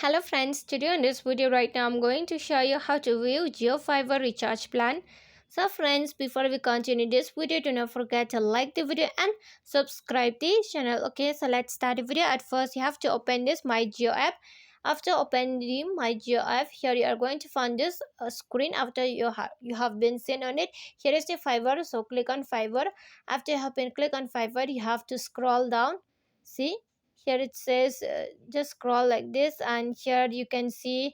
Hello friends, today in this video right now I'm going to show you how to view JioFiber recharge plan. So friends, before we continue this video, do not forget to like the video and subscribe the channel. Okay, so let's start the video. At first you have to open this My Jio app. After opening My Jio app, here you are going to find this screen. After you have been seen on it, here is the fiber, so click on fiber. After you have been click on fiber, you have to scroll down. See, here it says just scroll like this, and here you can see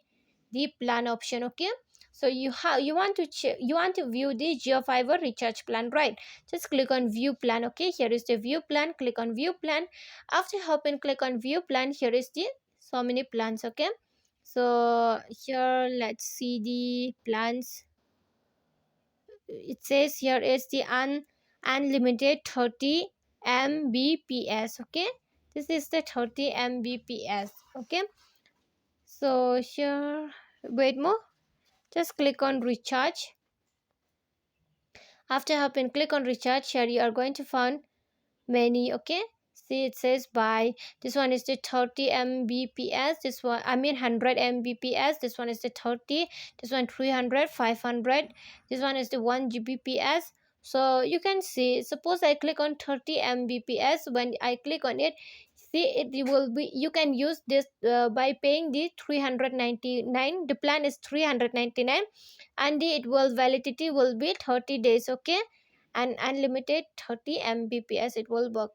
the plan option. Okay, so you want to you want to view the JioFiber recharge plan, right? Just click on view plan. Okay, here is the view plan. Click on view plan. After helping click on view plan, here is the so many plans. Okay, so here let's see the plans. It says here is the unlimited 30 mbps. Okay, this is the 30 mbps. Okay, so here wait more, just click on recharge. After having click on recharge, here you are going to find many. Okay, see it says buy. This one is the 30 mbps. This one, I mean 100 mbps. This one is the 30. This one 300, 500. This one is the 1 gbps. So you can see, suppose I click on 30 mbps. When I click on it, see it will be, you can use this by paying the 399. The plan is 399, and the it will validity will be 30 days. Okay, and unlimited 30 mbps it will work.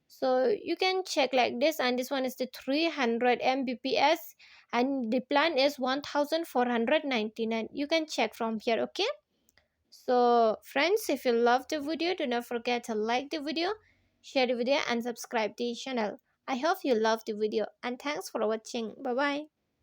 So you can check like this, and this one is the 300 mbps, and the plan is 1499. You can check from here. Okay, so friends, if you love the video, do not forget to like the video, share the video, and subscribe the channel. I hope you love the video, and thanks for watching. Bye bye.